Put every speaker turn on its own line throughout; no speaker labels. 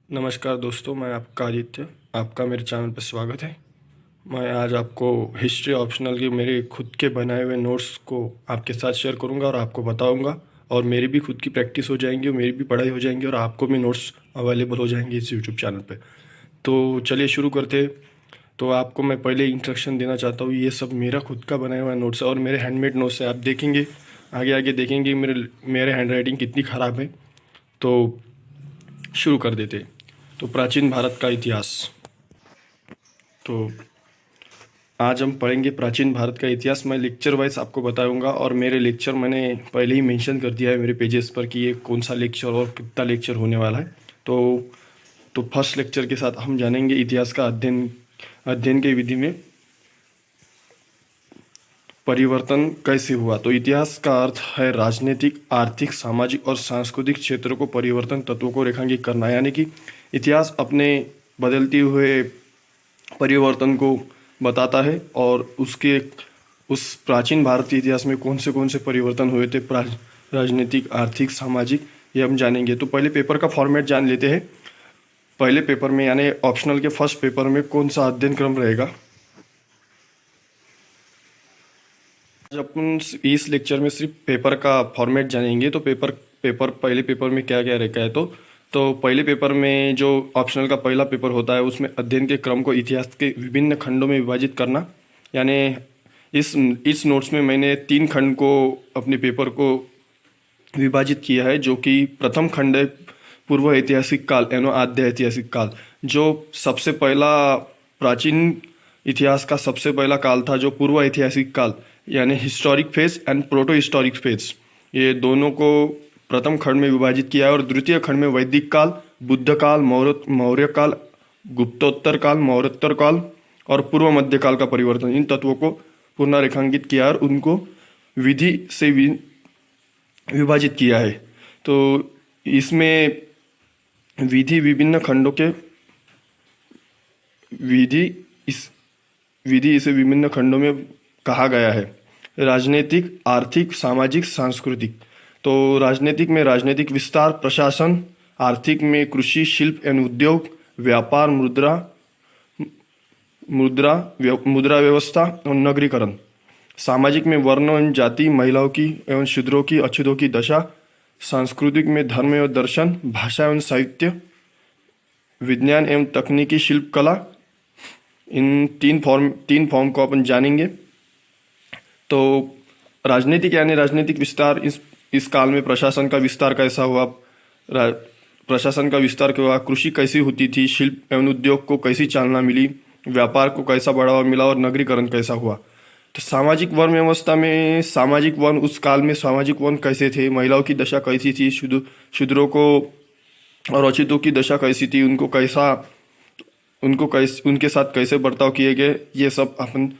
नमस्कार दोस्तों, मैं आपका आदित्य। आपका मेरे चैनल पर स्वागत है। मैं आज आपको हिस्ट्री ऑप्शनल के मेरे खुद के बनाए हुए नोट्स को आपके साथ शेयर करूंगा और आपको बताऊंगा, और मेरी भी खुद की प्रैक्टिस हो जाएंगी और मेरी भी पढ़ाई हो जाएंगी और आपको भी नोट्स अवेलेबल हो जाएंगे इस यूट्यूब चैनल पे। तो चलिए शुरू करते हैं। तो आपको मैं पहले इंस्ट्रक्शन देना चाहता हूँ, ये सब मेरा खुद का बनाया हुआ नोट्स है और मेरे हैंडमेड नोट्स है। आप देखेंगे आगे आगे देखेंगे मेरे हैंड राइटिंग कितनी ख़राब है। तो शुरू कर देते हैं। तो प्राचीन भारत का इतिहास। तो आज हम पढ़ेंगे प्राचीन भारत का इतिहास। मैं लेक्चर वाइज आपको बताऊंगा और मेरे लेक्चर मैंने पहले ही मेंशन कर दिया है मेरे पेजेस पर कि ये कौन सा लेक्चर और कितना लेक्चर होने वाला है। तो फर्स्ट लेक्चर के साथ हम जानेंगे इतिहास का अध्ययन के विधि में परिवर्तन कैसे हुआ। तो इतिहास का अर्थ है राजनीतिक, आर्थिक, सामाजिक और सांस्कृतिक क्षेत्रों को परिवर्तन तत्वों को रेखांकित करना, यानी कि इतिहास अपने बदलते हुए परिवर्तन को बताता है और उसके उस प्राचीन भारतीय इतिहास में कौन से परिवर्तन हुए थे, राजनीतिक, आर्थिक, सामाजिक, ये हम जानेंगे। तो पहले पेपर का फॉर्मेट जान लेते हैं। पहले पेपर में यानी ऑप्शनल के फर्स्ट पेपर में कौन सा अध्ययन क्रम रहेगा। आज अपन इस लेक्चर में सिर्फ पेपर का फॉर्मेट जानेंगे। तो पहले पेपर में क्या क्या रहता है। तो पहले पेपर में जो ऑप्शनल का पहला पेपर होता है उसमें अध्ययन के क्रम को इतिहास के विभिन्न खंडों में विभाजित करना, यानी इस नोट्स में मैंने 3 खंड को अपने पेपर को विभाजित किया है, जो कि प्रथम खंड है पूर्व ऐतिहासिक काल यानी आद्य ऐतिहासिक काल। जो सबसे पहला प्राचीन इतिहास का सबसे पहला काल था, जो पूर्व ऐतिहासिक काल यानी historic phase and proto historic phase, ये दोनों को प्रथम खंड में विभाजित किया है। और द्वितीय खंड में वैदिक काल, बुद्ध काल, मौर्य काल, गुप्तोत्तर काल, मौर्योत्तर काल और पूर्व मध्य काल का परिवर्तन, इन तत्वों को पुनः रेखांकित किया और उनको विधि से विभाजित किया है। तो इसमें विधि विभिन्न खंडों के विधि इसे विभिन्न खंडों में कहा गया है। राजनीतिक, आर्थिक, सामाजिक, सांस्कृतिक। तो राजनीतिक में राजनीतिक विस्तार, प्रशासन, आर्थिक में कृषि, शिल्प एवं उद्योग, व्यापार, मुद्रा व्यवस्था और नगरीकरण। सामाजिक में वर्ण एवं जाति, महिलाओं की एवं शूद्रों की, अछूतों की दशा। सांस्कृतिक में धर्म एवं दर्शन, भाषा एवं साहित्य, विज्ञान एवं तकनीकी, शिल्प कला। इन तीन फॉर्म को अपन जानेंगे। तो राजनीतिक यानी राजनीतिक विस्तार, इस काल में प्रशासन का विस्तार कैसा हुआ, प्रशासन का विस्तार क्यों हुआ, कृषि कैसी होती थी, शिल्प एवं उद्योग को कैसी चालना मिली, व्यापार को कैसा बढ़ावा मिला और नगरीकरण कैसा हुआ। तो सामाजिक वर्ण व्यवस्था में सामाजिक वर्ण, उस काल में सामाजिक वर्ण कैसे थे, महिलाओं की दशा कैसी थी, शूद्रों को और अछूतों की दशा कैसी थी, उनके साथ कैसे बर्ताव किए गए, ये सब अपन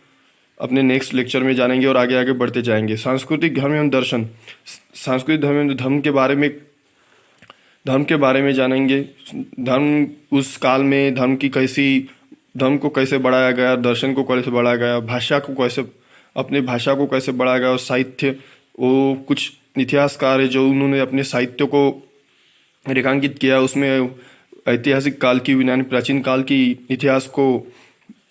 अपने नेक्स्ट लेक्चर में जानेंगे और आगे आगे बढ़ते जाएंगे। सांस्कृतिक, धर्म एवं दर्शन। सांस्कृतिक धर्म एवं धर्म के बारे में जानेंगे। धर्म, उस काल में धर्म को कैसे बढ़ाया गया, दर्शन को कैसे बढ़ाया गया, अपने भाषा को कैसे बढ़ाया गया, और साहित्य, वो कुछ इतिहासकार है जो उन्होंने अपने साहित्य को रेखांकित किया। उसमें ऐतिहासिक काल की यानी प्राचीन काल की इतिहास को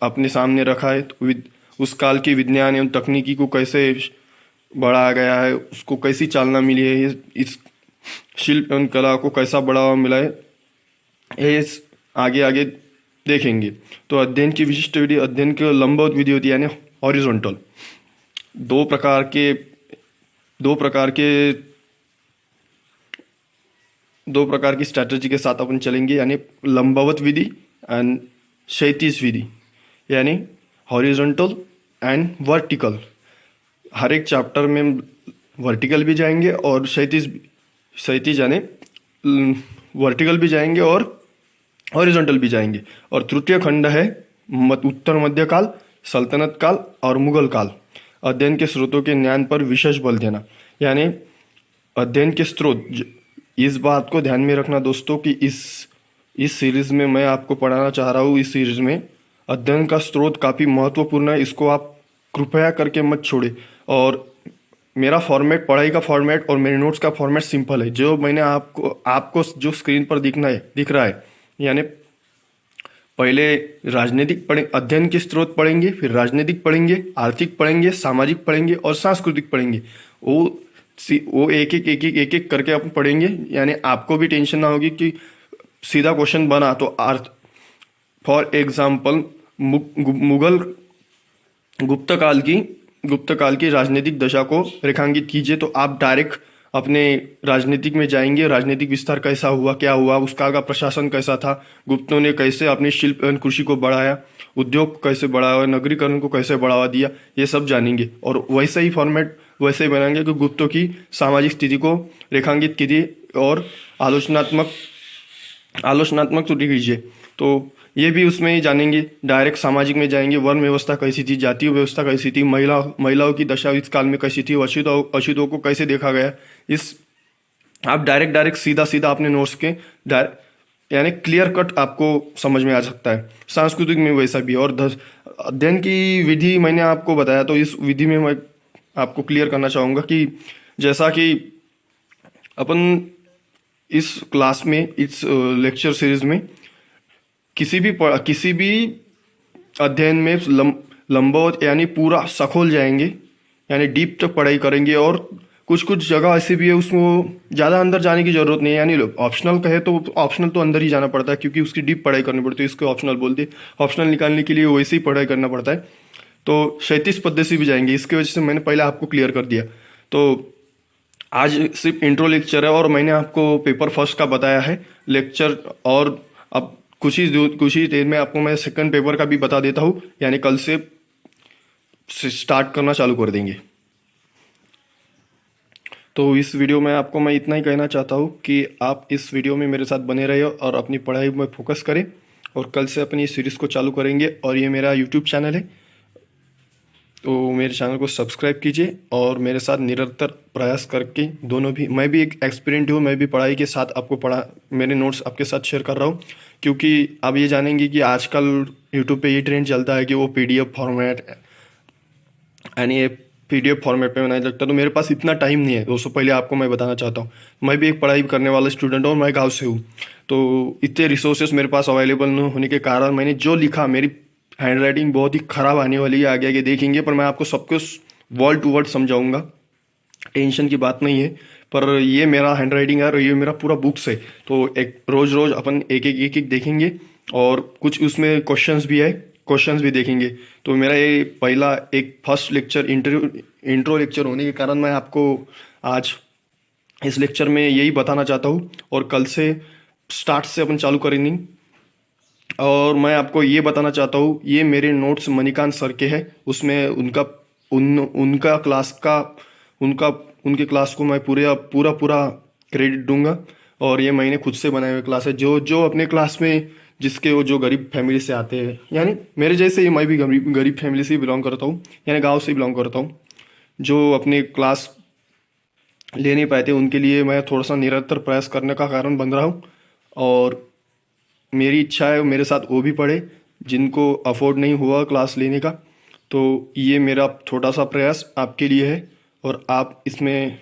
अपने सामने रखा है। तो उस काल के विज्ञान एवं तकनीकी को कैसे बढ़ाया गया है, उसको कैसी चालना मिली है, इस शिल्प एवं कला को कैसा बढ़ावा मिला है, ये आगे आगे देखेंगे। तो अध्ययन की विशिष्ट विधि, अध्ययन की लंबवत विधि होती है यानी हॉरिजॉन्टल। दो प्रकार की स्ट्रैटेजी के साथ अपन चलेंगे, यानी लंबवत विधि एंड क्षैतिज विधि, यानी हॉरिजॉन्टल एंड वर्टिकल। हर एक चैप्टर में वर्टिकल भी जाएंगे और क्षैतिज यानी वर्टिकल भी जाएंगे और हॉरिजॉन्टल भी जाएंगे। और तृतीय खंड है उत्तर मध्य काल, सल्तनत काल और मुगल काल। अध्ययन के स्रोतों के ज्ञान पर विशेष बल देना, यानी अध्ययन के स्रोत। इस बात को ध्यान में रखना दोस्तों कि इस सीरीज में मैं आपको पढ़ाना चाह रहा हूँ, इस सीरीज में अध्ययन का स्रोत काफ़ी महत्वपूर्ण है, इसको आप कृपया करके मत छोड़े। और मेरा फॉर्मेट, पढ़ाई का फॉर्मेट और मेरे नोट्स का फॉर्मेट सिंपल है। जो मैंने आपको जो स्क्रीन पर दिख रहा है, यानी पहले राजनीतिक अध्ययन के स्रोत पढ़ेंगे, फिर राजनीतिक पढ़ेंगे, आर्थिक पढ़ेंगे, सामाजिक पढ़ेंगे और सांस्कृतिक पढ़ेंगे। वो एक एक करके अपन पढ़ेंगे। यानी आपको भी टेंशन ना होगी कि सीधा क्वेश्चन बना तो फॉर एग्जाम्पल मुगल गुप्त काल की राजनीतिक दशा को रेखांकित कीजिए, तो आप डायरेक्ट अपने राजनीतिक में जाएंगे। राजनीतिक विस्तार कैसा हुआ, क्या हुआ, उस काल का प्रशासन कैसा था, गुप्तों ने कैसे अपनी शिल्प एवं कृषि को बढ़ाया, उद्योग को कैसे बढ़ाया, नगरीकरण को कैसे बढ़ावा दिया, ये सब जानेंगे। और वैसे ही फॉर्मेट वैसे ही बनाएंगे कि गुप्तों की सामाजिक स्थिति को रेखांकित कीजिए और आलोचनात्मक त्रुटि कीजिए। तो ये भी उसमें ही जानेंगे। डायरेक्ट सामाजिक में जाएंगे, वर्ण व्यवस्था कैसी थी, जातीय व्यवस्था कैसी थी, महिलाओं की दशा इस काल में कैसी थी, अछूतों को कैसे देखा गया। इस आप डायरेक्ट सीधा अपने नोट्स के यानी क्लियर कट आपको समझ में आ सकता है। सांस्कृतिक में वैसा भी। और अध्ययन की विधि मैंने आपको बताया, तो इस विधि में मैं आपको क्लियर करना चाहूँगा कि जैसा कि अपन इस क्लास में, इस लेक्चर सीरीज में किसी भी अध्ययन में लंबवत यानी पूरा सखोल जाएंगे, यानी डीप तक पढ़ाई करेंगे। और कुछ जगह ऐसी भी है उसमें ज़्यादा अंदर जाने की ज़रूरत नहीं है। यानी ऑप्शनल कहे तो ऑप्शनल तो अंदर ही जाना पड़ता है, क्योंकि उसकी डीप पढ़ाई करनी पड़ती है। इसको ऑप्शनल बोलते, ऑप्शनल निकालने के लिए वैसे ही पढ़ाई करना पड़ता है। तो 37 पद्धति से भी जाएंगे। इसकी वजह से मैंने पहले आपको क्लियर कर दिया। तो आज सिर्फ इंट्रो लेक्चर है और मैंने आपको पेपर फर्स्ट का बताया है लेक्चर। और अब कुछ ही देर में आपको मैं सेकंड पेपर का भी बता देता हूँ। यानी कल से स्टार्ट करना चालू कर देंगे। तो इस वीडियो में आपको मैं इतना ही कहना चाहता हूँ कि आप इस वीडियो में मेरे साथ बने रहिए और अपनी पढ़ाई में फोकस करें। और कल से अपनी सीरीज़ को चालू करेंगे। और ये मेरा यूट्यूब चैनल है, तो मेरे चैनल को सब्सक्राइब कीजिए और मेरे साथ निरंतर प्रयास करके दोनों भी, मैं भी एक एक्सपीरियंट हूँ, मैं भी पढ़ाई के साथ आपको मेरे नोट्स आपके साथ शेयर कर रहा हूँ। क्योंकि आप ये जानेंगे कि आजकल यूट्यूब पे ये ट्रेंड चलता है कि वो PDF फॉर्मेट, यानी ये PDF फॉर्मेट पे बनाया जाता है। तो मेरे पास इतना टाइम नहीं है दोस्तों, पहले आपको मैं बताना चाहता हूँ। मैं भी एक पढ़ाई करने वाला स्टूडेंट हूँ और मैं गाँव से हूँ। तो इतने रिसोर्सेज मेरे पास अवेलेबल न होने के कारण मैंने जो लिखा, मेरी हैंड राइटिंग बहुत ही ख़राब आने वाली है, आगे देखेंगे, पर मैं आपको सब कुछ वर्ड टू वर्ड समझाऊंगा। टेंशन की बात नहीं है। पर ये मेरा हैंड राइटिंग है और ये मेरा पूरा बुक्स है। तो एक रोज़ अपन एक देखेंगे और कुछ उसमें क्वेश्चंस भी देखेंगे। तो मेरा ये पहला एक फर्स्ट लेक्चर इंट्रो लेक्चर होने के कारण मैं आपको आज इस लेक्चर में यही बताना चाहता हूँ। और कल से स्टार्ट से अपन चालू करेंगे। और मैं आपको ये बताना चाहता हूँ, ये मेरे नोट्स मणिकांत सर के हैं। उसमें उनका उनके क्लास को मैं पूरा क्रेडिट दूंगा। और ये मैंने खुद से बनाए हुए क्लास है। जो अपने क्लास में जिसके वो जो गरीब फैमिली से आते हैं, यानी मेरे जैसे ही मैं भी गरीब फैमिली से बिलोंग करता हूँ, यानी गाँव से बिलोंग करता हूँ। जो अपने क्लास ले नहीं पाते उनके लिए मैं थोड़ा सा निरंतर प्रयास करने का कारण बन रहा हूँ। और मेरी इच्छा है मेरे साथ वो भी पढ़े जिनको अफोर्ड नहीं हुआ क्लास लेने का। तो ये मेरा छोटा सा प्रयास आपके लिए है और आप इसमें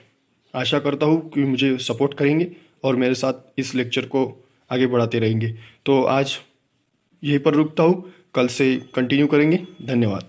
आशा करता हूँ कि मुझे सपोर्ट करेंगे और मेरे साथ इस लेक्चर को आगे बढ़ाते रहेंगे। तो आज यहीं पर रुकता हूँ, कल से कंटिन्यू करेंगे। धन्यवाद।